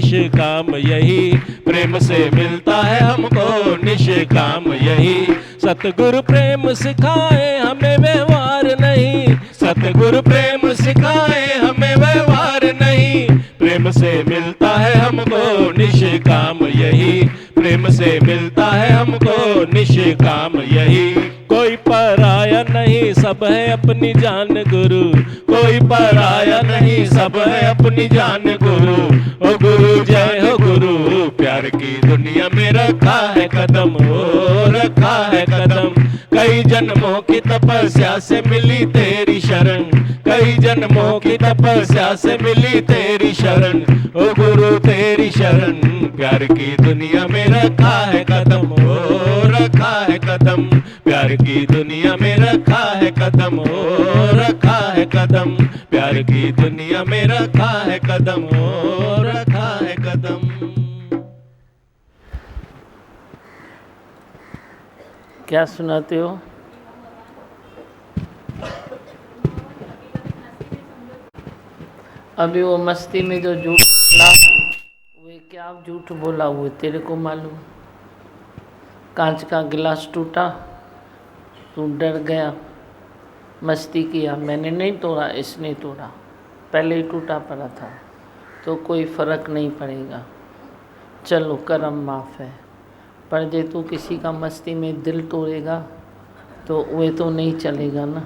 निष्काम यही, प्रेम से मिलता है हमको निष्काम यही। सतगुरु प्रेम सिखाए हमें व्यवहार नहीं, सतगुरु प्रेम सिखाए हमें व्यवहार नहीं, प्रेम से मिलता है हमको निष्काम यही, प्रेम से मिलता है हमको निष्काम यही। कोई पराया नहीं सब है अपनी जान गुरु, कोई पराया नहीं सब है अपनी जान गुरु। ओ गुरु जय हो गुरु, प्यार की दुनिया में रखा है कदम, ओ रखा है कदम। कई जन्मों की तपस्या से मिली तेरी शरण, कई जन्मों की तपस्या से मिली तेरी शरण। ओ गुरु तेरी शरण, प्यार की दुनिया में रखा है कदम, ओ रखा है कदम। प्यार की दुनिया में रखा है कदम, ओ रखा है कदम। प्यार की दुनिया में रखा है कदम, ओ रखा है कदम। क्या सुनाते हो? अभी वो मस्ती में जो झूठ बोला, वो क्या झूठ बोला वो तेरे को मालूम? कांच का गिलास टूटा, तू डर गया, मस्ती किया, मैंने नहीं तोड़ा इसने तोड़ा, पहले ही टूटा पड़ा था, तो कोई फ़र्क नहीं पड़ेगा, चलो कर्म माफ़ है। पर जे तू किसी का मस्ती में दिल तोड़ेगा तो वो तो नहीं चलेगा ना,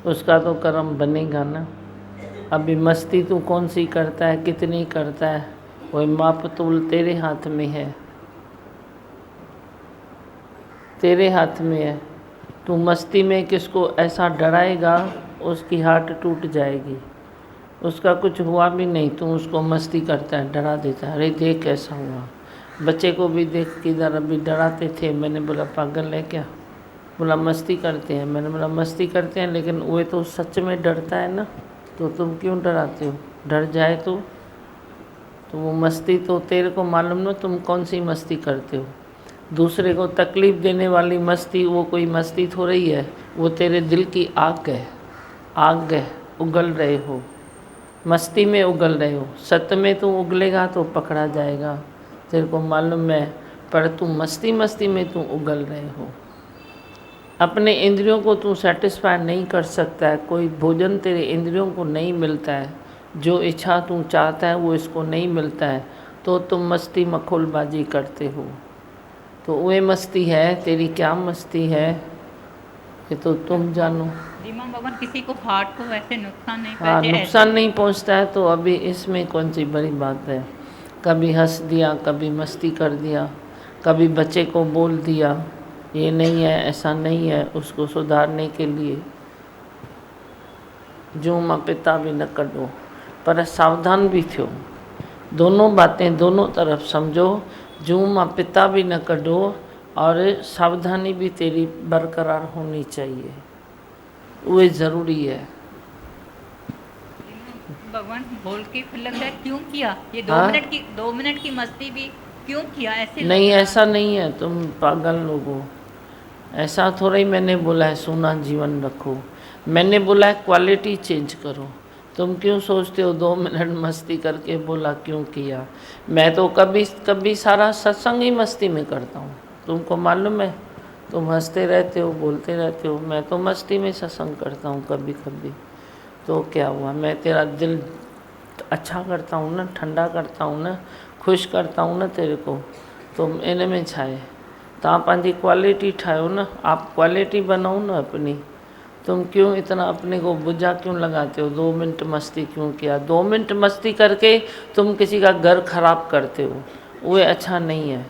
उसका तो कर्म बनेगा ना। अभी मस्ती तू कौन सी करता है, कितनी करता है, वही माप तोल तेरे हाथ में है, तेरे हाथ में है। तू मस्ती में किसको ऐसा डराएगा उसकी हार्ट टूट जाएगी, उसका कुछ हुआ भी नहीं, तू उसको मस्ती करता है, डरा देता है, अरे देख ऐसा हुआ। बच्चे को भी देख किधर अभी डराते थे, मैंने बोला पागल है क्या? बोला मस्ती करते हैं, मैंने बोला मस्ती करते हैं लेकिन वो तो सच में डरता है ना, तो तुम क्यों डराते हो? डर जाए तो वो मस्ती तो तेरे को मालूम ना तुम कौन सी मस्ती करते हो। दूसरे को तकलीफ़ देने वाली मस्ती वो कोई मस्ती थोड़ी है, वो तेरे दिल की आग है, आग है, उगल रहे हो, मस्ती में उगल रहे हो। सत्य में तू उगलेगा तो पकड़ा जाएगा, तेरे को मालूम है, पर तू मस्ती मस्ती में तू उगल रहे हो। अपने इंद्रियों को तू सेटिस्फाई नहीं कर सकता है, कोई भोजन तेरे इंद्रियों को नहीं मिलता है, जो इच्छा तू चाहता है वो इसको नहीं मिलता है, तो तुम मस्ती मखौलबाजी करते हो। तो वो मस्ती है, तेरी क्या मस्ती है ये तो तुम जानो। भगवान किसी को हार्ट को वैसे नुकसान नहीं हाँ, पहुंचे, नुकसान नहीं पहुंचता है, तो अभी इसमें कौन सी बड़ी बात है। कभी हंस दिया, कभी मस्ती कर दिया, कभी बच्चे को बोल दिया ये नहीं है, ऐसा नहीं है, उसको सुधारने के लिए जो माँ पिता भी न करो, पर सावधान भी थो। दोनों बातें दोनों तरफ समझो, जो माँ पिता भी न करो और सावधानी भी तेरी बरकरार होनी चाहिए, वो ज़रूरी है। भगवान बोल के फिर लगता है क्यों किया ये हाँ? 2 मिनट की मस्ती भी क्यों किया, ऐसे नहीं ऐसा नहीं है, तुम पागल लोग हो। ऐसा थोड़ा ही मैंने बोला है सोना जीवन रखो, मैंने बोला है क्वालिटी चेंज करो। तुम क्यों सोचते हो 2 मिनट मस्ती करके बोला क्यों किया? मैं तो कभी कभी सारा सत्संग ही मस्ती में करता हूँ, तुमको मालूम है। तुम हंसते रहते हो, बोलते रहते हो, मैं तो मस्ती में सत्संग करता हूँ कभी कभी। तो क्या हुआ, मैं तेरा दिल अच्छा करता हूँ ना, ठंडा करता हूँ ना, खुश करता हूँ ना तेरे को, तुम इन में छाए तव्हां पंहिंजी क्वालिटी ठाहियो ना, आप क्वालिटी बनाओ ना अपनी। तुम क्यों इतना अपने को बुझा क्यों लगाते हो? 2 मिनट मस्ती क्यों किया? 2 मिनट मस्ती करके तुम किसी का घर खराब करते हो, वो अच्छा नहीं है,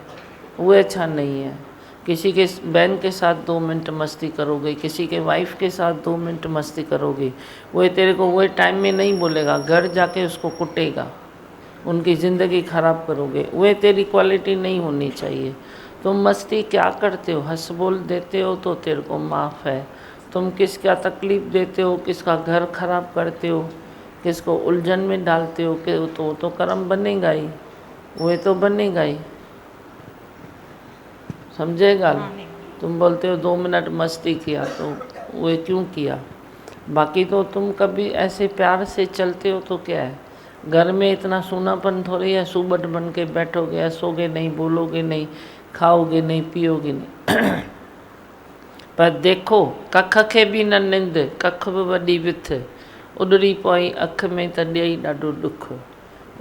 वो अच्छा नहीं है। किसी के बहन के साथ 2 मिनट मस्ती करोगे, किसी के वाइफ के साथ 2 मिनट मस्ती करोगे, वो तेरे को वो टाइम में नहीं बोलेगा, घर जाके उसको कुटेगा, उनकी ज़िंदगी ख़राब करोगे, वो तेरी क्वालिटी नहीं होनी चाहिए। तुम मस्ती क्या करते हो? हंस बोल देते हो तो तेरे को माफ़ है। तुम किसका तकलीफ़ देते हो, किसका घर खराब करते हो, किसको उलझन में डालते हो, कि तो कर्म बनेगा ही, वो तो बनेगा ही, समझेगा। तुम बोलते हो 2 मिनट मस्ती किया, तो वो क्यों किया? बाकी तो तुम कभी ऐसे प्यार से चलते हो तो क्या है, घर में इतना सूनापन थोड़ी है, सुबट बन के बैठोगे, हंसोगे नहीं, बोलोगे नहीं, खाओगे नहीं, पियोगे नहीं। पर देखो कख खे बि न निंद, कख बि वॾी विथ, उॾड़ी पई अख में त ॾेई ॾाढो दुख।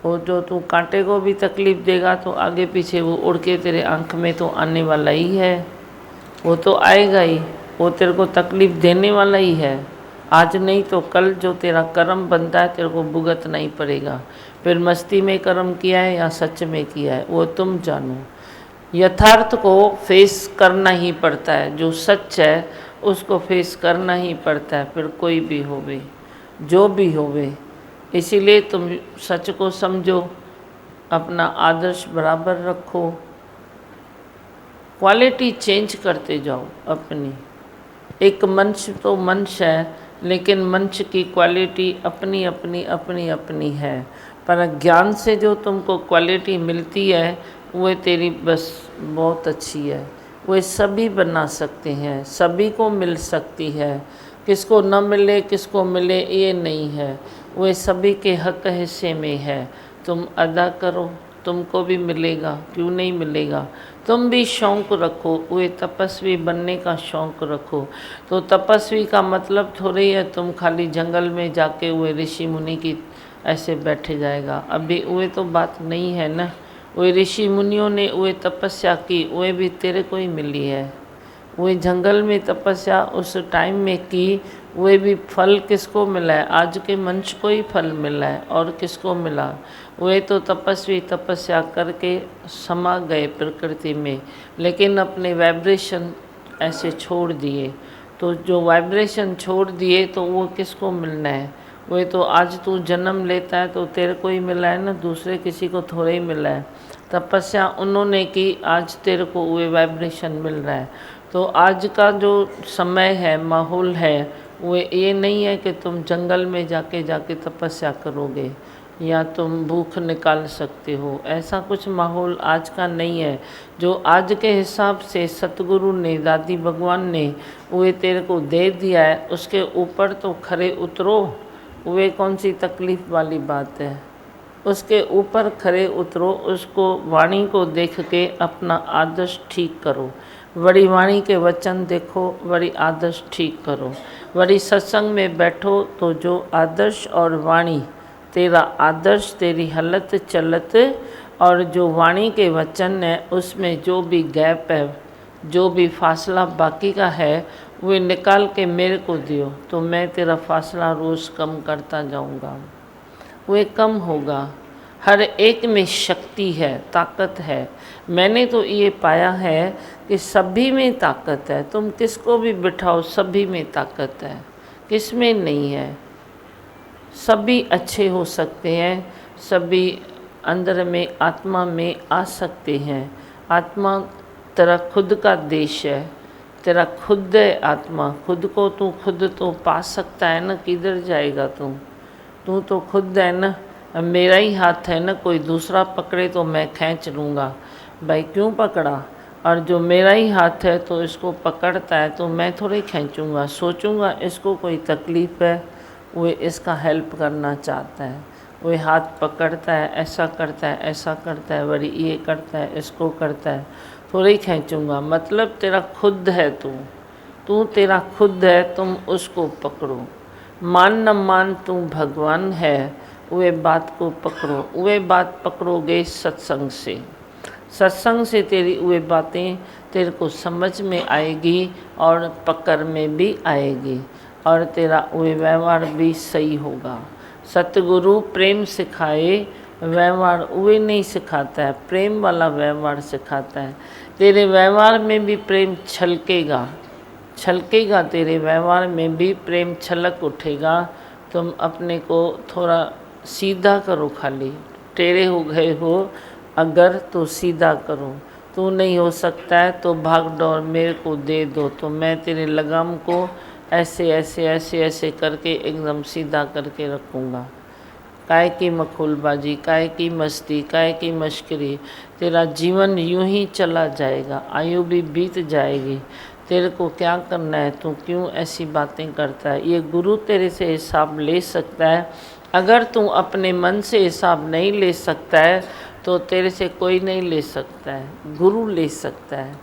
वो जो तू कांटे को भी तकलीफ देगा तो आगे पीछे वो उड़ के तेरे आँख में तो आने वाला ही है, वो तो आएगा ही, वो तेरे को तकलीफ देने वाला ही है। आज नहीं तो कल जो तेरा कर्म बनता है तेरे को भुगतना ही पड़ेगा। फिर मस्ती में कर्म किया है या सच में किया है वो तुम जानो। यथार्थ को फेस करना ही पड़ता है, जो सच है उसको फेस करना ही पड़ता है, फिर कोई भी होवे जो भी होवे। इसीलिए तुम सच को समझो, अपना आदर्श बराबर रखो, क्वालिटी चेंज करते जाओ अपनी। एक मनुष्य तो मनुष्य है, लेकिन मनुष्य की क्वालिटी अपनी अपनी अपनी अपनी है। पर ज्ञान से जो तुमको क्वालिटी मिलती है वो तेरी बस बहुत अच्छी है, वो सभी बना सकते हैं, सभी को मिल सकती है। किसको न मिले किसको मिले ये नहीं है, वो सभी के हक हिस्से में है। तुम अदा करो, तुमको भी मिलेगा, क्यों नहीं मिलेगा। तुम भी शौक़ रखो, वो तपस्वी बनने का शौक़ रखो। तो तपस्वी का मतलब थोड़ी है तुम खाली जंगल में जाके वो ऋषि मुनि की ऐसे बैठे जाएगा। अभी वो तो बात नहीं है ना। वो ऋषि मुनियों ने वो तपस्या की, वो भी तेरे को ही मिली है। वो जंगल में तपस्या उस टाइम में की, वो भी फल किसको मिला है, आज के मनुष्य को ही फल मिला है, और किसको मिला। वे तो तपस्वी तपस्या करके समा गए प्रकृति में, लेकिन अपने वाइब्रेशन ऐसे छोड़ दिए। तो जो वाइब्रेशन छोड़ दिए तो वो किसको मिलना है। वो तो आज तू जन्म लेता है तो तेरे को ही मिला है ना, दूसरे किसी को थोड़ा ही मिला है। तपस्या उन्होंने की, आज तेरे को वो वाइब्रेशन मिल रहा है। तो आज का जो समय है, माहौल है, वो ये नहीं है कि तुम जंगल में जाके तपस्या करोगे या तुम भूख निकाल सकते हो। ऐसा कुछ माहौल आज का नहीं है। जो आज के हिसाब से सतगुरु ने, दादी भगवान ने वो तेरे को दे दिया है, उसके ऊपर तो खरे उतरो। वे कौन सी तकलीफ़ वाली बात है, उसके ऊपर खरे उतरो। उसको वाणी को देख के अपना आदर्श ठीक करो, बड़ी वाणी के वचन देखो, बड़ी आदर्श ठीक करो। बड़ी सत्संग में बैठो तो जो आदर्श और वाणी, तेरा आदर्श, तेरी हलत चलत और जो वाणी के वचन है, उसमें जो भी गैप है, जो भी फासला बाकी का है, वो निकाल के मेरे को दियो, तो मैं तेरा फासला रोज़ कम करता जाऊंगा। वो कम होगा। हर एक में शक्ति है, ताकत है। मैंने तो ये पाया है कि सभी में ताकत है। तुम किसको भी बिठाओ, सभी में ताकत है, किस में नहीं है। सभी अच्छे हो सकते हैं, सभी अंदर में आत्मा में आ सकते हैं। आत्मा तेरा खुद का देश है, तेरा खुद है आत्मा। खुद को तू खुद तो पा सकता है ना, किधर जाएगा तू तो खुद है ना। मेरा ही हाथ है ना, कोई दूसरा पकड़े तो मैं खींच लूँगा, भाई क्यों पकड़ा। और जो मेरा ही हाथ है तो इसको पकड़ता है तो मैं थोड़ी खींचूँगा। सोचूँगा इसको कोई तकलीफ़ है, वो इसका हेल्प करना चाहता है, वो हाथ पकड़ता है, ऐसा करता है, ऐसा करता है, बड़ी ये करता है, इसको करता है, थोड़ी खींचूँगा। मतलब तेरा खुद है, तू तेरा खुद है, तुम उसको पकड़ो। मान न मान तू भगवान है, वे बात को पकड़ो। वे बात पकड़ोगे सत्संग से, सत्संग से तेरी वे बातें तेरे को समझ में आएगी और पकड़ में भी आएगी, और तेरा वे व्यवहार भी सही होगा। सतगुरु प्रेम सिखाए, व्यवहार वे नहीं सिखाता है, प्रेम वाला व्यवहार सिखाता है। तेरे व्यवहार में भी प्रेम छलकेगा, छलकेगा, तेरे व्यवहार में भी प्रेम छलक उठेगा। तुम अपने को थोड़ा सीधा करो, खाली टेढ़े हो गए हो अगर तो सीधा करो। तू नहीं हो सकता है तो भाग दौड़ मेरे को दे दो, तो मैं तेरे लगाम को ऐसे ऐसे ऐसे ऐसे करके एकदम सीधा करके रखूँगा। काय की मखौलबाजी, काय की मस्ती, काय की मश्करी, तेरा जीवन यूं ही चला जाएगा, आयु भी बीत जाएगी। तेरे को क्या करना है, तू क्यों ऐसी बातें करता है। ये गुरु तेरे से हिसाब ले सकता है अगर तू अपने मन से हिसाब नहीं ले सकता है तो तेरे से कोई नहीं ले सकता है, गुरु ले सकता है।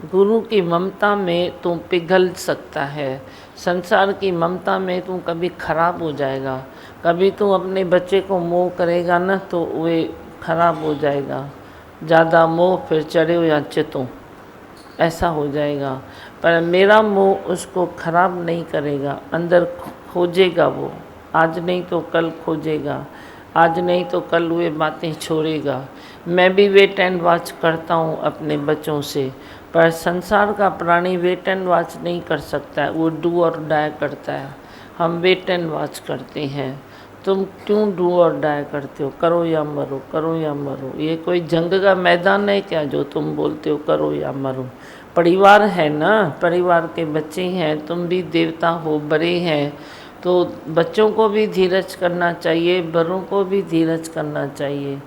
गुरु की ममता में तू पिघल सकता है। संसार की ममता में तू कभी खराब हो जाएगा। कभी तू अपने बच्चे को मोह करेगा ना तो वे खराब हो जाएगा। ज़्यादा मोह फिर चढ़े या चितों, ऐसा हो जाएगा। पर मेरा मोह उसको खराब नहीं करेगा, अंदर खोजेगा वो। आज नहीं तो कल खोजेगा, आज नहीं तो कल वे बातें छोड़ेगा। मैं भी वेट एंड वॉच करता हूँ अपने बच्चों से, पर संसार का प्राणी वेट एंड वॉच नहीं कर सकता है, वो डू और डाई करता है। हम वेट एंड वॉच करते हैं। तुम क्यों डू और डाई करते हो? करो या मरो, करो या मरो। ये कोई जंग का मैदान है क्या जो तुम बोलते हो करो या मरो? परिवार है ना, परिवार के बच्चे हैं, तुम भी देवता हो, बड़े हैं, तो बच्चों को भी धीरज करना चाहिए, बड़ों को भी धीरज करना चाहिए।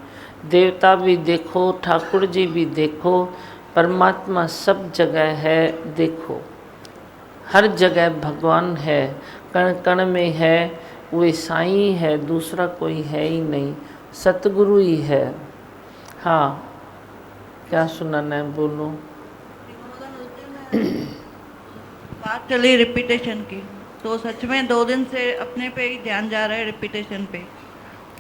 देवता भी देखो, ठाकुर जी भी देखो, परमात्मा सब जगह है। देखो हर जगह भगवान है, कण कण में है, वो साईं है, दूसरा कोई है ही नहीं, सतगुरु ही है। हाँ, क्या सुनाना है बोलो। बात चली रिपीटेशन की, तो सच में 2 दिन से अपने पे ही ध्यान जा रहा है रिपीटेशन पे।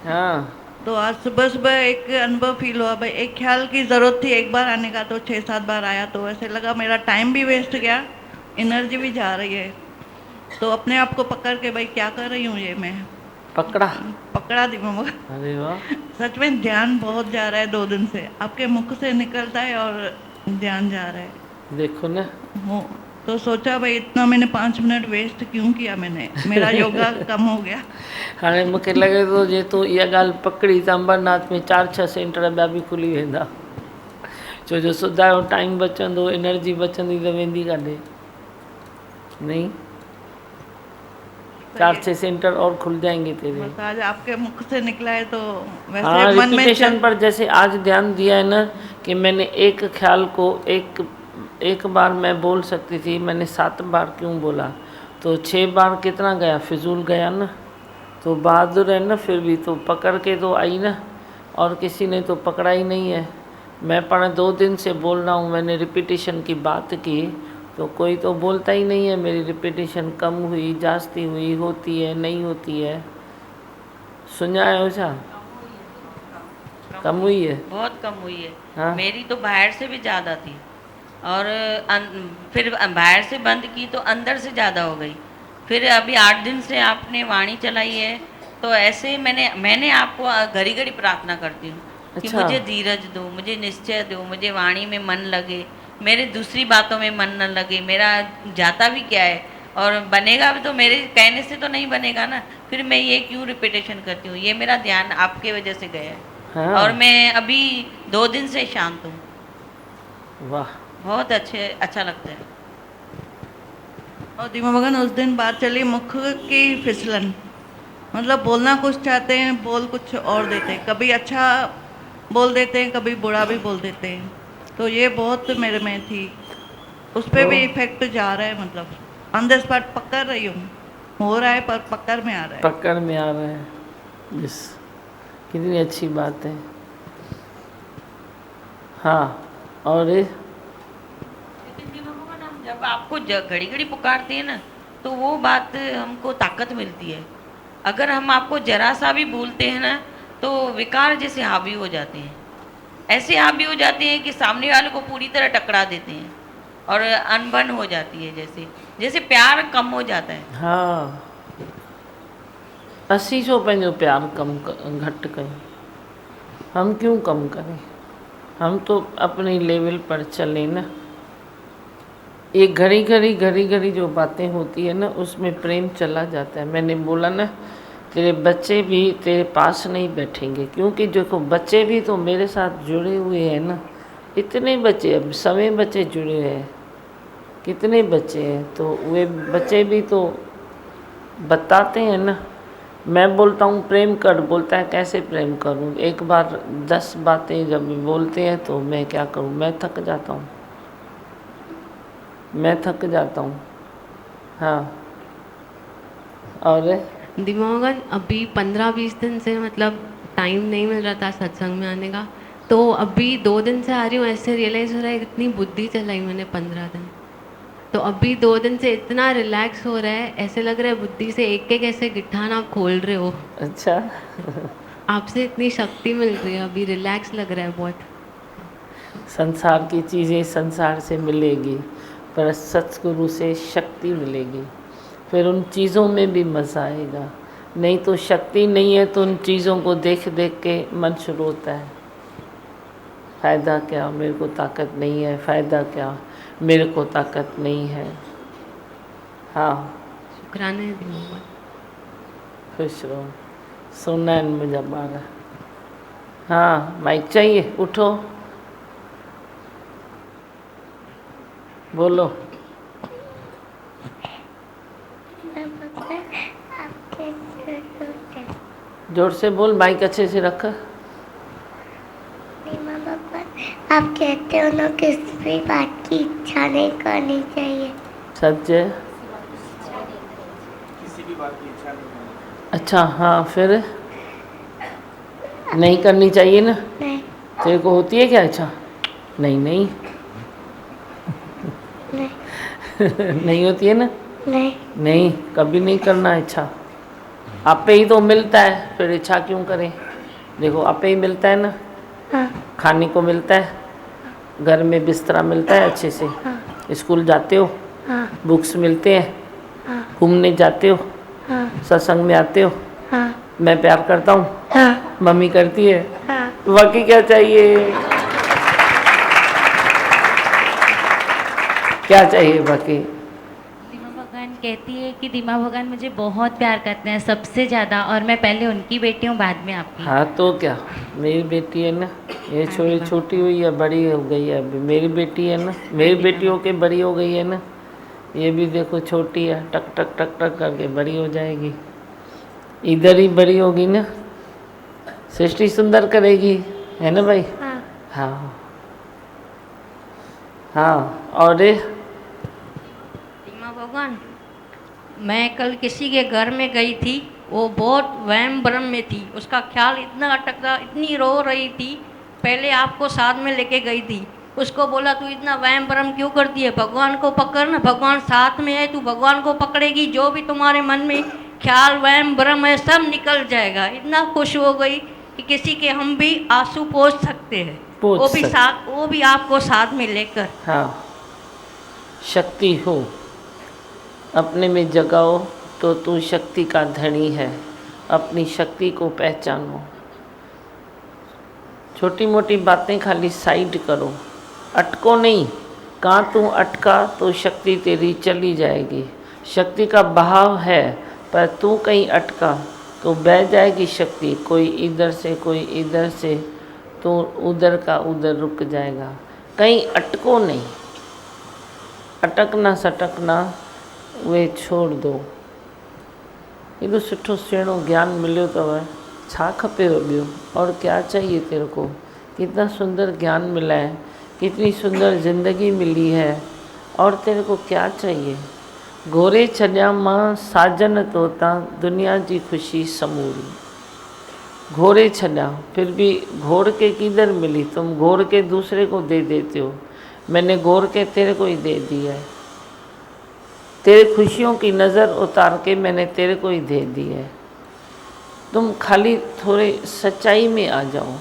हाँ, तो आज सुबह सुबह एक अनुभव फील हुआ भाई, एक ख्याल की ज़रूरत थी एक बार आने का, तो 6-7 बार आया, तो ऐसे लगा मेरा टाइम भी वेस्ट गया, एनर्जी भी जा रही है। तो अपने आप को पकड़ के भाई क्या कर रही हूँ ये मैं, पकड़ा दी मम्मा। अरे वाह, सच में ध्यान बहुत जा रहा है 2 दिन से, आपके मुख से निकलता है और ध्यान जा रहा है। देखो ना। हो तो सोचा भाई इतना मैंने 5 मिनट वेस्ट क्यों किया, मैंने मेरा योगा कम हो गया। हाणे मूंखे लगे थो जे तूं इहा ॻाल्हि पकड़ी त अंबरनाथ में 4-6 सेंटर ॿिया बि खुली वेंदा, छो जो सुधा जो टाइम बचंदो, एनर्जी बचंदी त वेंदी काॾे नहीं। 4-6 सेंटर और खुल जाएंगे तेरे। बस आज आपके मुख से निकला है तो वैसे हाँ, मन में रिपीटेशन पर जैसे आज ध्यान दिया है ना कि मैंने एक ख्याल को एक बार मैं बोल सकती थी, मैंने 7 बार क्यों बोला, तो 6 बार कितना गया, फिजूल गया ना। तो बहादुर है ना, फिर भी तो पकड़ के तो आई ना, और किसी ने तो पकड़ा ही नहीं है। मैं पर 2 दिन से बोल रहा हूँ, मैंने रिपीटेशन की बात की तो कोई तो बोलता ही नहीं है मेरी रिपीटेशन कम हुई, जास्ती हुई, होती है नहीं होती है। सुनायो छा? कम हुई है, बहुत कम हुई है। हाँ? मेरी तो बाहर से भी ज़्यादा थी, और फिर बाहर से बंद की तो अंदर से ज़्यादा हो गई। फिर अभी 8 दिन से आपने वाणी चलाई है, तो ऐसे मैंने आपको घड़ी घड़ी प्रार्थना करती हूँ कि अच्छा। मुझे धीरज दो, मुझे निश्चय दो, मुझे वाणी में मन लगे, मेरे दूसरी बातों में मन न लगे। मेरा जाता भी क्या है और बनेगा भी तो मेरे कहने से तो नहीं बनेगा ना, फिर मैं ये क्यों रिपीटेशन करती हूँ। ये मेरा ध्यान आपके वजह से गया है। हाँ। और मैं अभी 2 दिन से शांत हूँ। वाह, बहुत अच्छा लगता है। और दीमा मगन उस दिन बात चली मुख की फिसलन, मतलब बोलना कुछ चाहते हैं, बोल कुछ और देते हैं, कभी अच्छा बोल देते हैं, कभी बुरा भी बोल देते हैं। तो ये बहुत मेरे में थी, उस पर भी इफेक्ट जा रहा है, मतलब ऑन द स्पॉट पकड़ रही हूँ, हो रहा है पर पकड़ में आ रहा है। पकड़ में आ रहा है, बस कितनी अच्छी बात है। हाँ, और लेकिन दिनों में हम जब आपको घड़ी घड़ी पुकारते हैं ना, तो वो बात हमको ताकत मिलती है। अगर हम आपको जरा सा भी भूलते हैं ना, तो विकार जैसे हावी हो जाते हैं, ऐसे हावी हो जाते हैं कि सामने वाले को पूरी तरह टकरा देते हैं और अनबन हो जाती है, जैसे प्यार कम हो जाता है। हाँ, असी छो पंहिंजो प्यार घटि कयूं, हम क्यों कम करें, हम तो अपनी लेवल पर चलें ना। ये घड़ी घड़ी जो बातें होती है ना, उसमें प्रेम चला जाता है। मैंने बोला ना, तेरे बच्चे भी तेरे पास नहीं बैठेंगे, क्योंकि देखो बच्चे भी तो मेरे साथ जुड़े हुए हैं ना। इतने बच्चे, अब सभी बच्चे जुड़े हैं, कितने बच्चे हैं, तो वे बच्चे भी तो बताते हैं ना। मैं बोलता हूँ प्रेम कर, बोलता है कैसे प्रेम करूँ। एक बार 10 बातें जब बोलते हैं तो मैं क्या करूँ, मैं थक जाता हूँ, मैं थक जाता हूँ। हाँ, और दिमागन अभी 15-20 दिन से मतलब टाइम नहीं मिल रहा था सत्संग में आने का, तो अभी 2 दिन से आ रही हूँ, ऐसे रियलाइज़ हो रहा है इतनी बुद्धि चलाई मैंने 15 दिन। तो अभी 2 दिन से इतना रिलैक्स हो रहा है, ऐसे लग रहा है बुद्धि से एक एक ऐसे गिट्ठान आप खोल रहे हो। अच्छा। आपसे इतनी शक्ति मिल रही है, अभी रिलैक्स लग रहा है बहुत। संसार की चीज़ें संसार से मिलेगी, पर सतगुरु से शक्ति मिलेगी, फिर उन चीज़ों में भी मज़ा आएगा। नहीं तो शक्ति नहीं है तो उन चीज़ों को देख देख के मन शुरू होता है, फ़ायदा क्या, मेरे को ताकत नहीं है, फ़ायदा क्या, मेरे को ताकत नहीं है। हाँ, शुक्राना है दिमाग। खुश रहो। सोना है मुझे बारह। हाँ, माइक चाहिए, उठो बोलो। जोर से बोल, माइक अच्छे से रख। आप कहते हो ना किसी भी बात की इच्छा नहीं करनी चाहिए। सच है। अच्छा, हाँ, फिर नहीं करनी चाहिए ना? नहीं तेरे को होती है क्या? अच्छा, नहीं नहीं नहीं नहीं होती है ना? नहीं नहीं, कभी नहीं करना इच्छा। आप पे ही तो मिलता है, फिर इच्छा क्यों करें? देखो, आप पे ही मिलता है ना, हाँ खाने को मिलता है, घर में बिस्तरा मिलता है अच्छे से, हाँ स्कूल जाते हो, हाँ बुक्स मिलते हैं, हाँ घूमने जाते हो, हाँ सत्संग में आते हो, हाँ मैं प्यार करता हूँ, हाँ मम्मी करती है, हाँ बाकी क्या चाहिए? क्या चाहिए बाकी? दीमा भगवान कहती है कि दीमा भगवान मुझे बहुत प्यार करते हैं, सबसे ज़्यादा, और मैं पहले उनकी बेटी हूँ, बाद में आपकी। हाँ, तो क्या, मेरी बेटी है ना, ये छोटी छोटी हुई है, बड़ी हो गई है, अभी मेरी बेटी है ना, मेरी बेटी होके बड़ी हो गई है ना, ये भी देखो छोटी है, टक टक टक टक करके बड़ी हो जाएगी, इधर ही बड़ी होगी ना, सृष्टि सुंदर करेगी, है ना भाई? हाँ हाँ हाँ। और दीमा भगवान, मैं कल किसी के घर में गई थी, वो बहुत वहम भ्रम में थी, उसका ख्याल इतना अटक रहा, इतनी रो रही थी, पहले आपको साथ में लेके गई थी, उसको बोला तू इतना वहम भ्रम क्यों करती है, भगवान को पकड़ ना, भगवान साथ में है, तू भगवान को पकड़ेगी, जो भी तुम्हारे मन में ख्याल वहम भ्रम है सब निकल जाएगा। इतना खुश हो गई कि किसी के हम भी आंसू पोंछ सकते हैं, पोंछ वो भी सकते। साथ, वो भी आपको साथ में लेकर। हाँ, शक्ति हो, अपने में जगाओ तो तू शक्ति का धनी है, अपनी शक्ति को पहचानो। छोटी मोटी बातें खाली साइड करो, अटको नहीं, कहाँ तू अटका तो शक्ति तेरी चली जाएगी। शक्ति का बहाव है, पर तू कहीं अटका तो बह जाएगी शक्ति, कोई इधर से कोई इधर से, तो उधर का उधर रुक जाएगा। कहीं अटको नहीं, अटकना सटकना वे छोड़ दो। एॾो सुठो सुहिणो ज्ञान मिलियो अथव, छा खपेव ॿियो? और क्या चाहिए तेरे को? कितना सुंदर ज्ञान मिला है, कितनी सुंदर ज़िंदगी मिली है, और तेरे को क्या चाहिए? घोरे छॾिया मां साजन तोता, दुनिया जी खुशी समूरी। घोरे छॾिया, फिर भी घोर के किधर मिली? तुम घोर के दूसरे को दे देते हो, मैंने घोर के तेरे को ही दे दिया है। तेरे खुशियों की नज़र उतार के मैंने तेरे को ही दे दी है। तुम खाली थोड़े सच्चाई में आ जाओ।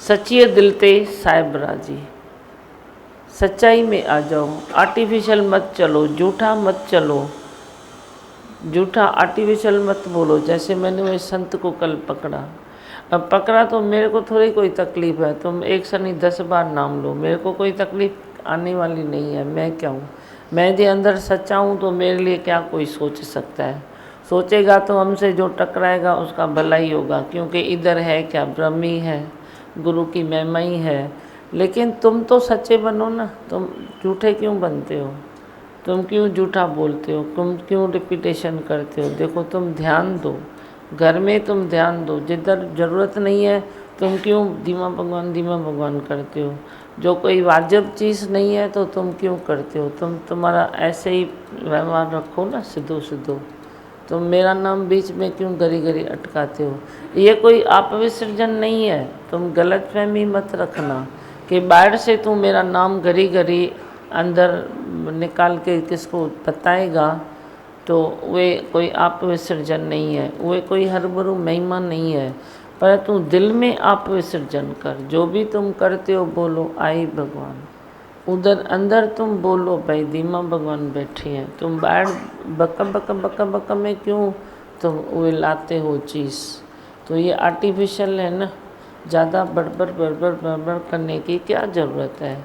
सच्चिए दिल ते साहिब राजी, सच्चाई में आ जाओ, आर्टिफिशियल मत चलो, झूठा मत चलो, झूठा आर्टिफिशियल मत बोलो। जैसे मैंने वो संत को कल पकड़ा, अब पकड़ा तो मेरे को थोड़ी कोई तकलीफ़ है, तुम एक से नहीं 10 बार नाम लो, मेरे को कोई तकलीफ़ आने वाली नहीं है। मैं क्या हूँ? मैं जो अंदर सच्चा हूँ तो मेरे लिए क्या कोई सोच सकता है? सोचेगा तो हमसे जो टकराएगा उसका भला ही होगा, क्योंकि इधर है क्या, ब्रह्म ही है, गुरु की महिमा ही है। लेकिन तुम तो सच्चे बनो ना, तुम झूठे क्यों बनते हो? तुम क्यों झूठा बोलते हो? तुम क्यों रिपीटेशन करते हो? देखो, तुम ध्यान दो, घर में तुम ध्यान दो, जिधर ज़रूरत नहीं है तुम क्यों धीमा भगवान करते हो? जो कोई वाजिब चीज़ नहीं है तो तुम क्यों करते हो? तुम तुम्हारा ऐसे ही व्यवहार रखो ना, सिद्धो सिद्धो, तुम मेरा नाम बीच में क्यों गरी गरी अटकाते हो? ये कोई आप विसर्जन नहीं है, तुम गलतफहमी मत रखना कि बाहर से तू मेरा नाम गरी गरी अंदर निकाल के किसको बताएगा, तो वे कोई आप विसर्जन नहीं है, वे कोई हरबरू महिमा नहीं है। पर तू दिल में आप विसर्जन कर, जो भी तुम करते हो बोलो आई भगवान, उधर अंदर तुम बोलो भाई दीमा भगवान बैठे हैं। तुम बाहर बका में क्यों तुम वे लाते हो चीज़? तो ये आर्टिफिशियल है ना, ज़्यादा बड़बड़ करने की क्या ज़रूरत है?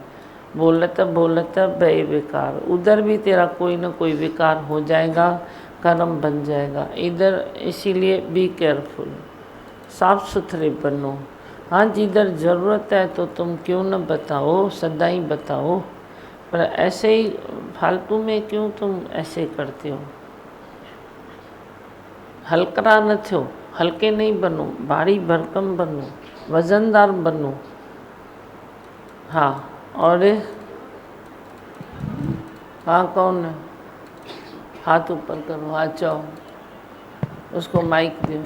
बोलता भाई विकार, उधर भी तेरा कोई ना कोई विकार हो जाएगा, कर्म बन जाएगा। इधर इसीलिए बी केयरफुल, साफ सुथरे बनो। हाँ जिधर ज़रूरत है तो तुम क्यों न बताओ, सदा ही बताओ, पर ऐसे ही फालतू में क्यों तुम ऐसे करते हो? हल्का न थो, हल्के नहीं बनो, भारी भरकम बनो, वजनदार बनो। हाँ और हाँ कौन है? हाथ ऊपर करो, हाथ जाओ, उसको माइक दो।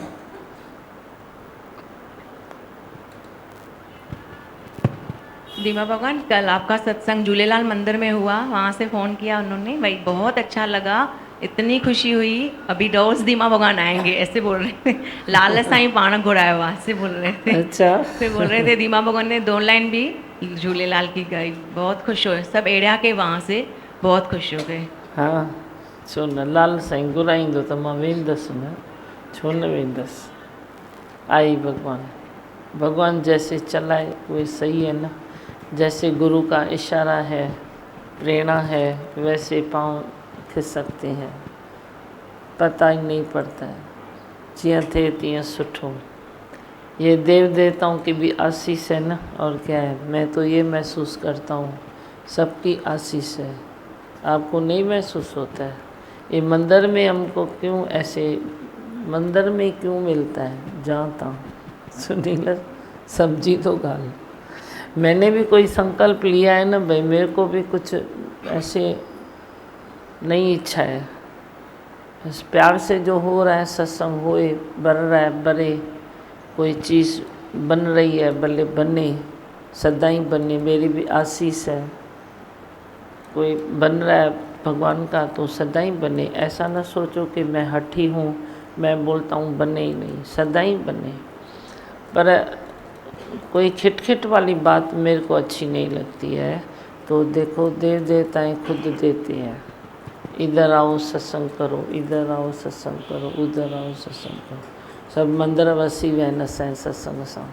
दीमा भगवान, कल आपका सत्संग झूलेलाल मंदिर में हुआ, वहाँ से फ़ोन किया उन्होंने, भाई बहुत अच्छा लगा, इतनी खुशी हुई, अभी रोज़ दीमा भगवान आएंगे ऐसे बोल रहे थे। लाल साईं पाण घुराया हुआ ऐसे बोल रहे थे। अच्छा फिर बोल रहे थे दीमा भगवान ने 2 लाइन भी झूलेलाल की गाई, बहुत खुश हुए सब एड़िया के, वहाँ से बहुत खुश हो गए। हाँ छो न लाल साईं घुराईंदो त मां वेंदसि न, छो न वेंदसि। आई भगवान, भगवान जैसे चलाए वो सही है ना, जैसे गुरु का इशारा है, प्रेरणा है, वैसे पाँव खिसकते हैं, पता ही नहीं पड़ता है, जियां थे तियां सुठो। ये देव देवताओं की भी आशीष है ना, और क्या है। मैं तो ये महसूस करता हूँ सबकी आशीष है, आपको नहीं महसूस होता है? ये मंदिर में हमको क्यों ऐसे, मंदिर में क्यों मिलता है जहाँ तहाँ सुनील सब्जी तो गाल। मैंने भी कोई संकल्प लिया है ना भाई, मेरे को भी कुछ ऐसे नहीं इच्छा है, बस प्यार से जो हो रहा है सत्संग होए, बढ़ रहा है बढ़े, कोई चीज़ बन रही है भले बने, सदा ही बने, मेरी भी आशीष है। कोई बन रहा है भगवान का तो सदा ही बने, ऐसा ना सोचो कि मैं हठी हूँ, मैं बोलता हूँ बने ही नहीं, सदा ही बने। पर कोई खिटखिट वाली बात मेरे को अच्छी नहीं लगती है। तो देखो देव देवताएँ खुद देते हैं, इधर आओ सत्संग करो, इधर आओ सत्संग करो, उधर आओ सत्संग करो। सब मंदिर वसी वे नसें सत्संग सां,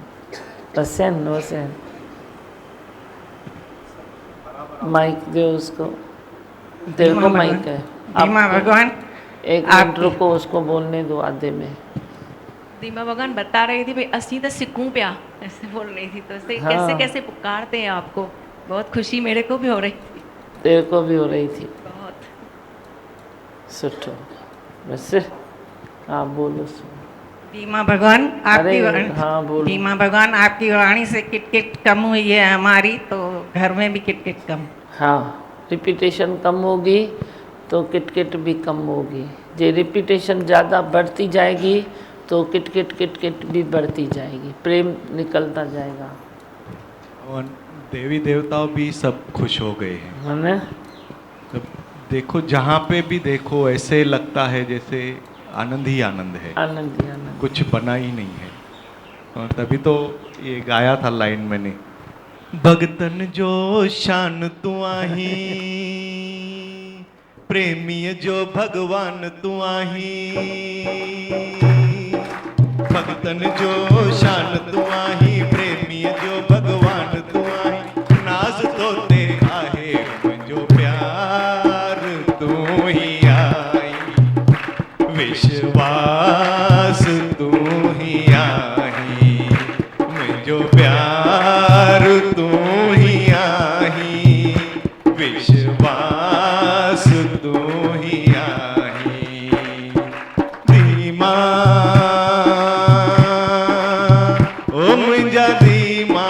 वसैन वसैन। माइक दो उसको, देव को माइक है। दीमा भगवान एक मिनट रुको, उसको बोलने दो आधे में। दीमा भगवान बता रही थी भाई असी तो सिकूं प्या, ऐसे बोल रही थी, तो ऐसे हाँ। कैसे कैसे पुकारते हैं आपको, बहुत खुशी मेरे को भी हो रही थी। तेरे को भी हो रही थी, बहुत सुठो। वैसे हाँ बोलो सुनो। दीमा भगवान आपकी अरे हाँ बोलो। दीमा भगवान आपकी वाणी से किटकिट कम हुई है हमारी, तो घर में भी किटकिट कम। हाँ रिपीटेशन कम होगी तो किटकिट भी कम होगी। जे रिपीटेशन ज़्यादा बढ़ती जाएगी तो किटकिट किटकिट भी बढ़ती जाएगी, प्रेम निकलता जाएगा। और देवी देवता भी सब खुश हो गए हैं, है ना? तो देखो जहाँ पे भी देखो ऐसे लगता है जैसे आनंद ही आनंद है, आनंद ही आनंद, कुछ बना ही नहीं है। और तभी तो ये गाया था लाइन मैंने, भगतन जो शान तू आही, प्रेमी जो भगवान तू आही, भगतन जो शान तू आही, प्रेमी जो भगवान तू आही, नाज तो तेरा है जो प्यार तू ही आई, विश्वास तू ही आई, जो प्यार तू ही आई, विश्वास तू ही आई। धीमा ओ मुंजा धीमा,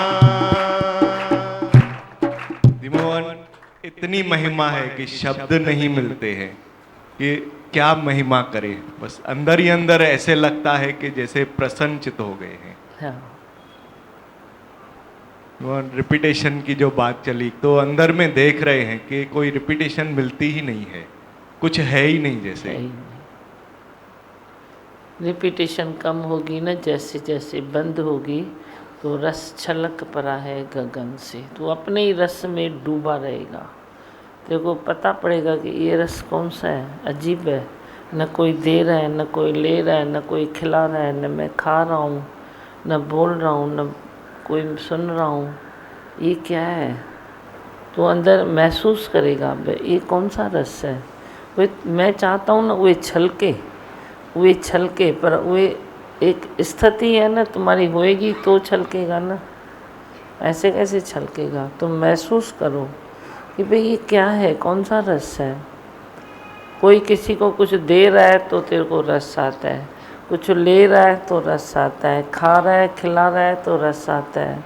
धीमोहन इतनी महिमा है कि शब्द नहीं मिलते हैं। ये क्या महिमा करे, बस अंदर ही अंदर ऐसे लगता है कि जैसे प्रसन्नचित हो गए हैं। हाँ। वो रिपीटेशन की जो बात चली, तो अंदर में देख रहे हैं कि कोई रिपीटेशन मिलती ही नहीं है, कुछ है ही नहीं जैसे। रिपीटेशन कम होगी ना, जैसे जैसे बंद होगी तो रस छलक पड़ा है गगन से, तो अपने ही रस में डूबा रहेगा। तेरे को पता पड़ेगा कि ये रस कौन सा है, अजीब है, न कोई दे रहा है, न कोई ले रहा है, न कोई खिला रहा है, न मैं खा रहा हूँ, न बोल रहा हूँ, न कोई सुन रहा हूँ, ये क्या है। तो अंदर महसूस करेगा ये कौन सा रस है। वे मैं चाहता हूँ ना वे छलके, पर वे एक स्थिति है ना तुम्हारी होएगी तो छलकेगा ना, ऐसे कैसे छलकेगा। तुम महसूस करो कि भाई ये क्या है, कौन सा रस है। कोई किसी को कुछ दे रहा है तो तेरे को रस आता है, कुछ ले रहा है तो रस आता है, खा रहा है खिला रहा है तो रस आता है,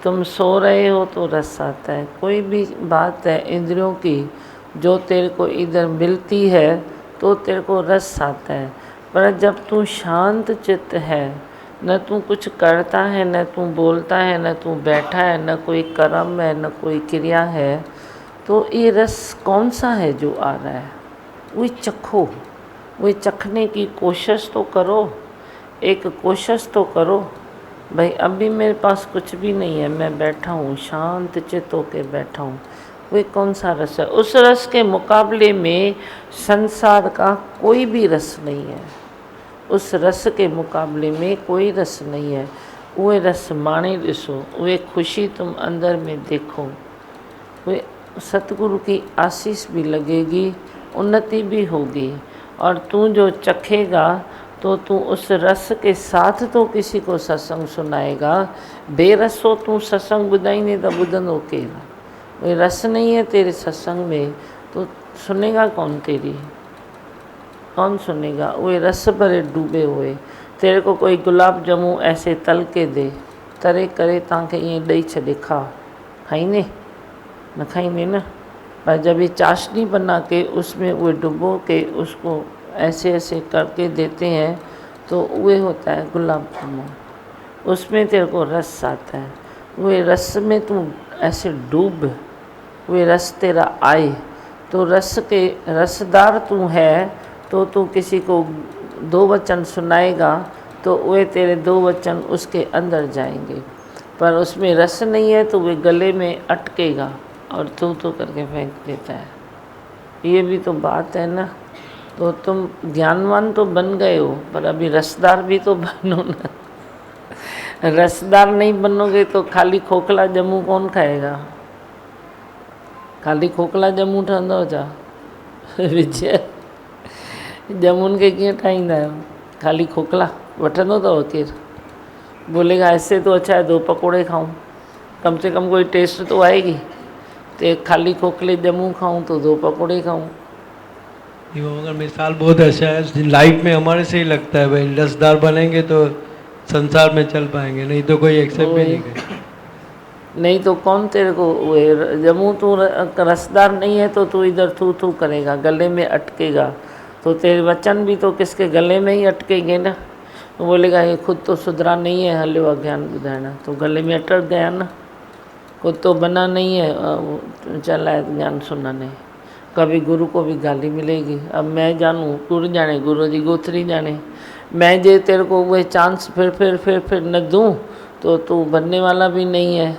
तुम सो रहे हो तो रस आता है। कोई भी बात है इंद्रियों की जो तेरे को इधर मिलती है तो तेरे को रस आता है। पर जब तू शांत चित्त है, न तू कुछ करता है, न तू बोलता है, न तू बैठा है, न कोई कर्म है, न कोई क्रिया है, तो ये रस कौन सा है जो आ रहा है। वही चखो, वही चखने की कोशिश तो करो, एक कोशिश तो करो। भाई अभी मेरे पास कुछ भी नहीं है, मैं बैठा हूँ शांत चित्त होके बैठा हूँ, वे कौन सा रस है। उस रस के मुकाबले में संसार का कोई भी रस नहीं है, उस रस के मुकाबले में कोई रस नहीं है। वे रस माणे ॾिसो, वे खुशी तुम अंदर में देखो, वे सतगुरु की आशीष भी लगेगी, उन्नति भी होगी। और तू जो चखेगा तो तू उस रस के साथ तो किसी को सत्संग सुनाएगा। बेरसो तू सत्संग ॿुधाईंदे त ॿुधंदो केरु। वे रस नहीं है तेरे सत्संग में तो सुनेगा कौन तेरी, कौन सुनेगा। वे रस भरे डूबे हुए। तेरे को कोई गुलाब जामुन ऐसे तल के दे, तरे करे तव्हांखे ईअं ॾेई छॾे, खाईंदे न खाईंदे न। पर जब ये चाशनी बना के उसमें वो डुबो के उसको ऐसे ऐसे करके देते हैं तो वे होता है गुलाब जामुन, उसमें तेरे को रस आता है। वे रस में तू ऐसे डूब, वे रस तेरा आए तो रस के रसदार तू है तो तू किसी को दो वचन सुनाएगा तो वे तेरे दो वचन उसके अंदर जाएंगे। पर उसमें रस नहीं है तो वे गले में अटकेगा और तू तो करके फेंक देता है। ये भी तो बात है ना। तो तुम ज्ञानवान तो बन गए हो पर अभी रसदार भी तो बनो ना। रसदार नहीं बनोगे तो खाली खोखला जमू कौन खाएगा। खाली खोखला जमू ठहंदो छा विजय जमुन के कीअं ठाहींदा आहियो। खाली खोखला वठंदो अथव केरु। बोलेगा ऐसे तो अच्छा है दो पकोड़े खाऊं, कम से कम कोई टेस्ट तो आएगी। तो खाली खोखले जमू खाऊं तो दो पकोड़े खाऊं। मगर मिसाल बहुत अच्छा है। लाइफ में हमारे से ही लगता है भाई रसदार बनेंगे तो संसार में चल पाएंगे, नहीं तो कोई एक्सेप्ट भी नहीं करेगा। नहीं तो कौन तेरे को वे जमू तू रसदार नहीं है तो तू इधर थू थू करेगा, गले में अटकेगा। तो तेरे वचन भी तो किसके गले में ही अटकेंगे ना। तो बोलेगा ये खुद तो सुधरा नहीं है, हलो अज्ञान ॿुधाइणा, तो गले में अटक गया ना। खुद तो बना नहीं है, चला है ज्ञान सुनाने। कभी गुरु को भी गाली मिलेगी। अब मैं जानूँ गुरु जाने, गुरु जी गोथरी जाने। मैं जे तेरे को वह चांस फिर न दूँ तो तू बनने वाला भी नहीं है।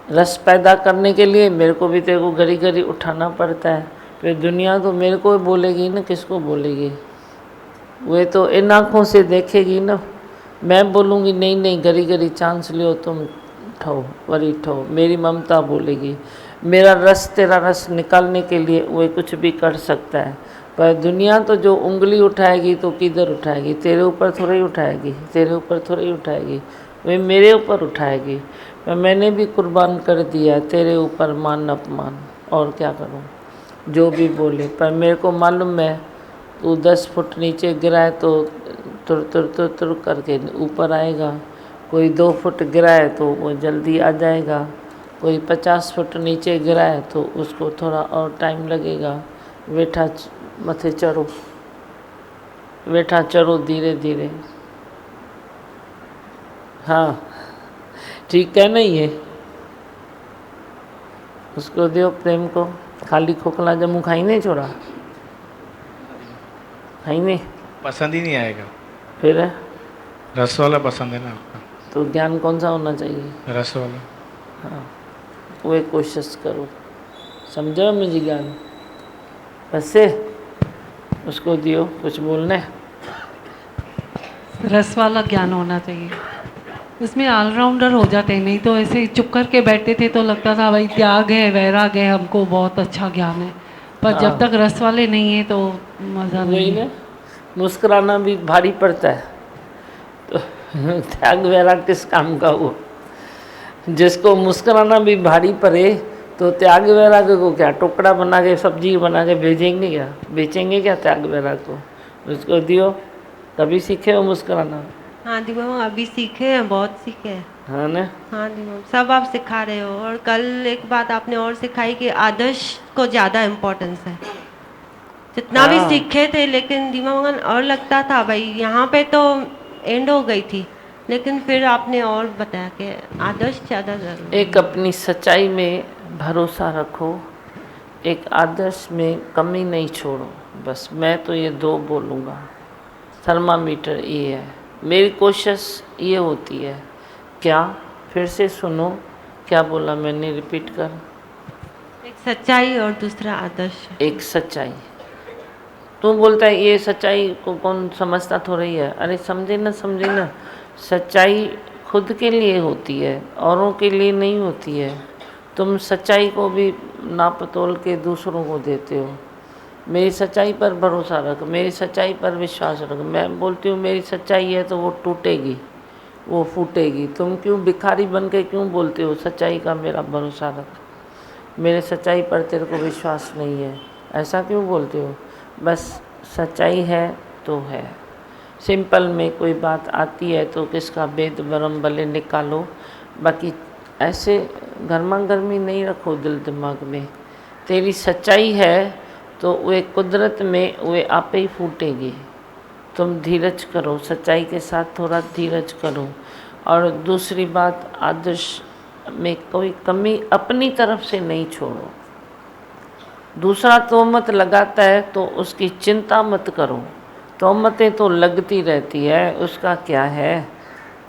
रस पैदा करने के लिए मेरे को भी तेरे को घड़ी घड़ी उठाना पड़ता है। फिर दुनिया तो मेरे को बोलेगी ना, किसको बोलेगी। वे तो इन आँखों से देखेगी ना। मैं बोलूँगी नहीं नहीं घड़ी घड़ी चांस लियो तुम ठो वरी ठो, मेरी ममता बोलेगी। मेरा रस तेरा रस निकालने के लिए वे कुछ भी कर सकता है। पर दुनिया तो जो उंगली उठाएगी तो किधर उठाएगी, तेरे ऊपर थोड़ा ही उठाएगी, तेरे ऊपर थोड़ा ही उठाएगी, वे मेरे ऊपर उठाएगी। पर मैंने भी कुर्बान कर दिया तेरे ऊपर मान अपमान, और क्या करूं। जो भी बोले, पर मेरे को मालूम है तू 10 फुट नीचे गिराए तो तुर तुर तुर तुर करके ऊपर आएगा। कोई 2 फुट गिराए तो वो जल्दी आ जाएगा। कोई 50 फुट नीचे गिराए तो उसको थोड़ा और टाइम लगेगा। बेटा मथे चढ़ो, वेठा चढ़ो धीरे धीरे। हाँ ठीक है ना ये, उसको दियो प्रेम को। खाली खोखला जमू खाई नहीं छोड़ा, खाई नहीं, पसंद ही नहीं आएगा। फिर है रस वाला पसंद है ना आपका? तो ज्ञान कौन सा होना चाहिए? रस वाला। हाँ वो कोशिश करो, समझो मुझे ज्ञान बस से उसको दियो। कुछ बोलना है? रस वाला ज्ञान होना चाहिए, उसमें ऑलराउंडर हो जाते हैं। नहीं तो ऐसे चुप करके बैठते थे तो लगता था भाई त्याग है, वैराग है, हमको बहुत अच्छा ज्ञान है। पर जब तक रस वाले नहीं है तो मज़ा नहीं है। मुस्कुराना भी भारी पड़ता है, तो त्याग वैराग किस काम का? वो जिसको मुस्कुराना भी भारी पड़े तो त्याग वैराग को क्या टुकड़ा बना के सब्जी बना के भेजेंगे क्या, बेचेंगे क्या त्याग वैराग को? उसको दियो। कभी सीखे हो मुस्कुराना? हाँ दी बाबा अभी सीखे हैं, बहुत सीखे हैं। हाँ ना? हाँ दी बाबा सब आप सिखा रहे हो। और कल एक बात आपने और सिखाई कि आदर्श को ज़्यादा इम्पोर्टेंस है। जितना भी सीखे थे लेकिन दीमा भगवान और लगता था भाई यहाँ पे तो एंड हो गई थी, लेकिन फिर आपने और बताया कि आदर्श ज़्यादा जरूरी। एक अपनी सच्चाई में भरोसा रखो, एक आदर्श में कमी नहीं छोड़ो। बस मैं तो ये दो बोलूँगा, थर्मामीटर ये है। मेरी कोशिश ये होती है। क्या? फिर से सुनो, क्या बोला मैंने, रिपीट कर। एक सच्चाई और दूसरा आदर्श। एक सच्चाई, तू बोलता है ये सच्चाई को कौन समझता थोड़ा ही है। अरे समझे ना, समझे ना, सच्चाई खुद के लिए होती है, औरों के लिए नहीं होती है। तुम सच्चाई को भी नाप तोल के दूसरों को देते हो। मेरी सच्चाई पर भरोसा रख, मेरी सच्चाई पर विश्वास रख। मैं बोलती हूँ मेरी सच्चाई है तो वो टूटेगी, वो फूटेगी। तुम क्यों भिखारी बन के क्यों बोलते हो सच्चाई का मेरा भरोसा रख, मेरे सच्चाई पर तेरे को विश्वास नहीं है, ऐसा क्यों बोलते हो? बस सच्चाई है तो है। सिंपल में कोई बात आती है तो किसका भेद भरम भले निकालो, बाकी ऐसे गर्मा गर्मी नहीं रखो दिल दिमाग में। तेरी सच्चाई है तो वे कुदरत में वे आप ही फूटेगी। तुम धीरज करो, सच्चाई के साथ थोड़ा धीरज करो। और दूसरी बात, आदर्श में कोई कमी अपनी तरफ से नहीं छोड़ो। दूसरा तोहमत लगाता है तो उसकी चिंता मत करो, तोहमतें तो लगती रहती है, उसका क्या है।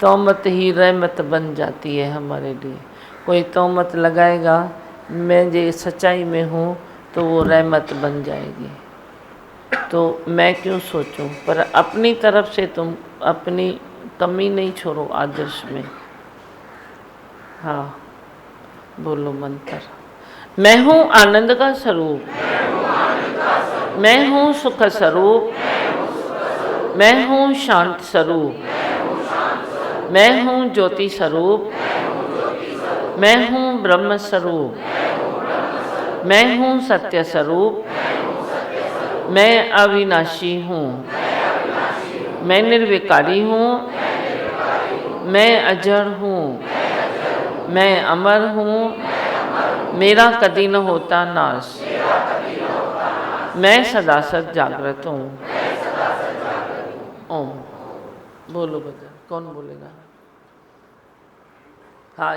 तोहमत ही रहमत बन जाती है हमारे लिए। कोई तोहमत लगाएगा मैं ये सच्चाई में हूँ तो वो रहमत बन जाएगी। तो मैं क्यों सोचूं? पर अपनी तरफ से तुम अपनी कमी नहीं छोड़ो आदर्श में। हाँ बोलो मंत्र। मैं हूँ आनंद का स्वरूप, मैं हूँ सुख स्वरूप, मैं हूँ शांत स्वरूप, मैं हूँ ज्योति स्वरूप, मैं हूँ ब्रह्म स्वरूप, मैं हूँ सत्य स्वरूप, मैं अविनाशी हूँ, मैं निर्विकारी हूँ, मैं अजर हूँ, मैं अमर हूँ, मेरा कदी न होता नाश, मैं सदा सद जागृत हूँ। ओम बोलो बच्चा, कौन बोलेगा? हाँ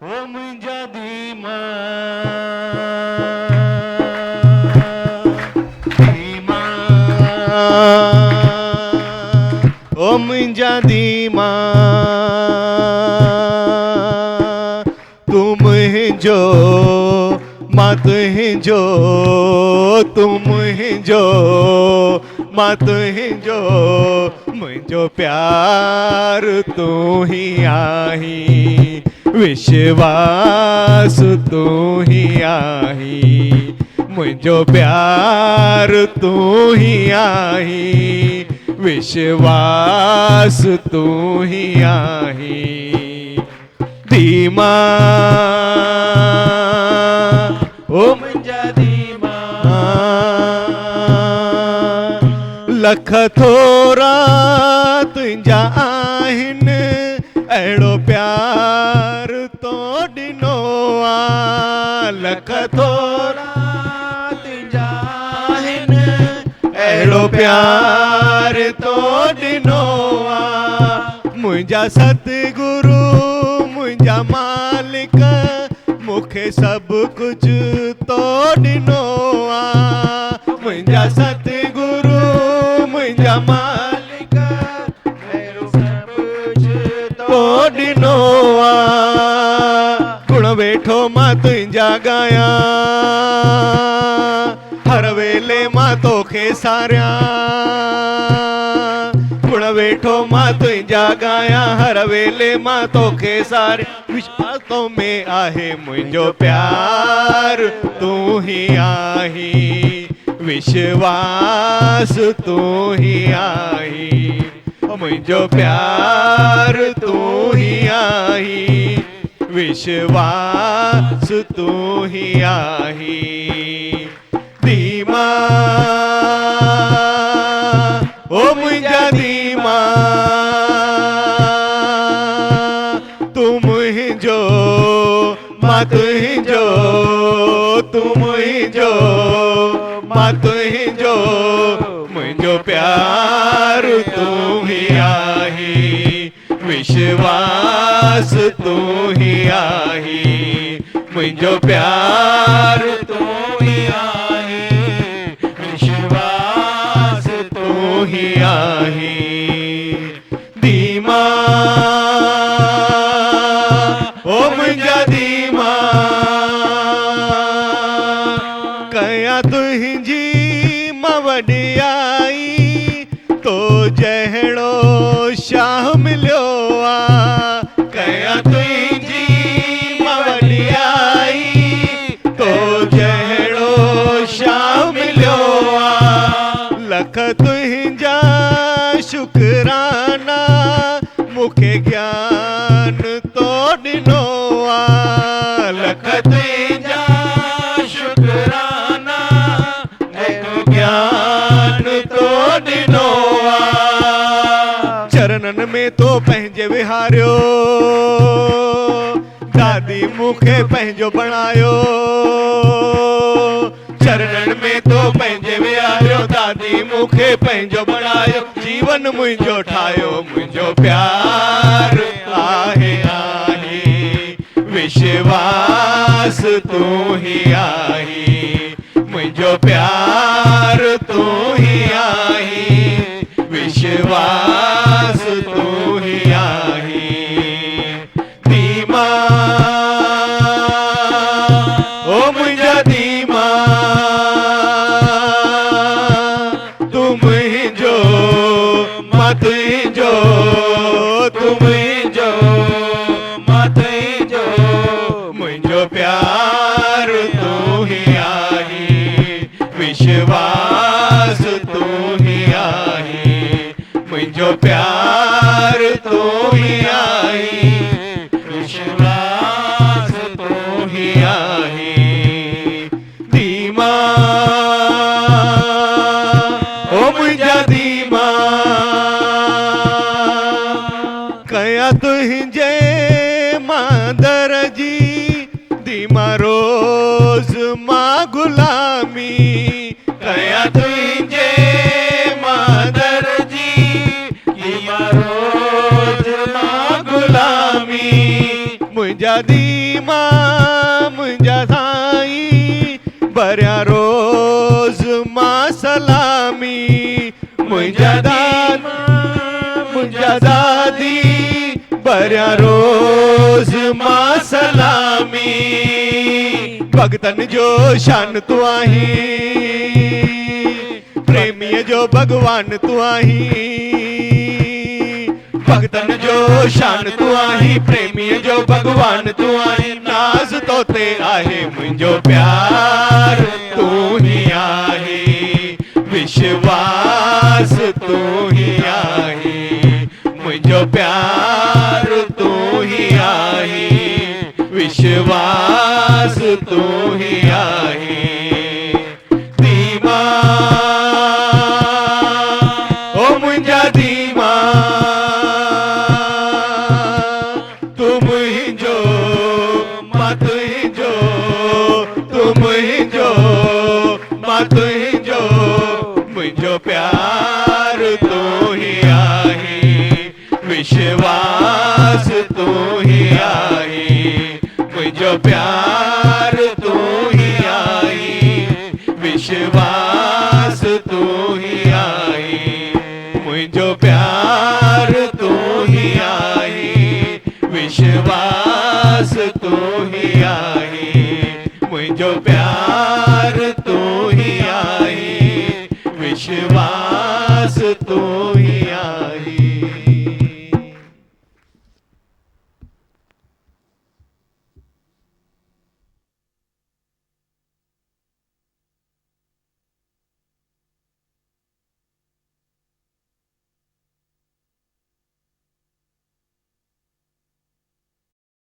ओम जदीमा ओम जदीमा तुम ही जो मत ही जो, तुम ही जो मत ही जो, मुझो प्यार तू ही आही, विश्वास तू ही आही, मुझो प्यार तू ही आही, विश्वास तू ही आही। धीमा ओम जदीमा लख थोरा तुंहिंजा आहिनि, अहिड़ो प्यार तो तो ॾिनो आ लख थोरा तुंहिंजा आहिनि अहिड़ो प्यार तो ॾिनो आ मुंहिंजा सतगुरु मुंहिंजा मालिक मूंखे सभु कुझु तो ॾिनो आ मुंहिंजा सतगुरु मुंहिंजा मालिक सभु कुझु तो ॾिनो आ गुण वेठो मां तुंहिंजा ॻायां हर वेले मां तोखे सारियां गुण वेठो मां तुंहिंजा ॻायां हर वेले मां तोखे सारियां विश्वास तो में आहे मुंहिंजो प्यार तूं ही आहीं विश्वास तूं ही आहीं मुंहिंजो प्यार तूं ही आहीं विश्वास तूं ही आहीं धीमा ओ मुंहिंजा धीमा तू मुंहिंजो मां तुंहिंजो तू मुंहिंजो मां तुंहिंजो मुंहिंजो प्यार तूं ही आहीं विश्वास तूं ही आहीं मुंहिंजो प्यार तूं ही आहीं विश्वास तूं ही आहीं धीमा ओ मुंहिंजा धीमा कयां तुंहिंजी मां वॾियाई तो जहिड़ो शाह मिलियो आ कयां तुंहिंजी मां वॾियाई तो जहिड़ो शाह मिलियो आ लख तुंहिंजा शुकराना मूंखे ज्ञान तो ॾिनो आ लख तुंहिंजा शुकराना मूंखे ज्ञान तो ॾिनो आ चरणनि में तो पंहिंजे विहारियो दादी मूंखे पंहिंजो बणायो चरणनि में तो पंहिंजे विहारियो दादी मूंखे पंहिंजो बणायो जीवन मुंहिंजो ठाहियो मुंहिंजो प्यार आहे आहे विश्वास तूं ही आहीं मुंहिंजो प्यार तूं ही आहीं विश्वास तूं ही आहीं धीमा ओ मुंहिंजा धीमा तू मुंहिंजो मां तुंहिंजो तू मुंहिंजो मां तुंहिंजो मुंहिंजो प्यार तूं ही आहीं विश्वास तूं ही आहीं मुंहिंजो प्यार तूं ही आहीं विश्वास तूं ही आहीं धीमा ओ मुंहिंजा धीमा कयां तुंहिंजे मांदर जी धीमा रोज़ मां गुलामी कयां तुंहिंजे मांदर जी धीमा रोज़ मां गुलामी मुंहिंजा धीमा मुंहिंजा साईं भरिया रोज़ मां सलामी मुंहिंजा दादा मुंहिंजा दादी भरिया रोज़ मां सलामी भगतन जो शान तूं आहीं प्रेमीअ जो भगवान तूं आहीं भगतन जो शान तूं आहीं प्रेमीअ जो भगवान तूं आहीं नाज़ तो ते आहे मुंहिंजो प्यार तूं ही आहीं विश्वास तूं ही आहीं मुंहिंजो प्यार तूं ही आहीं विश्वास तूं ही आहीं धीमा ओ मुंहिंजा धीमा तूं मुंहिंजो प्यार तू ही आई, विश्वास तू ही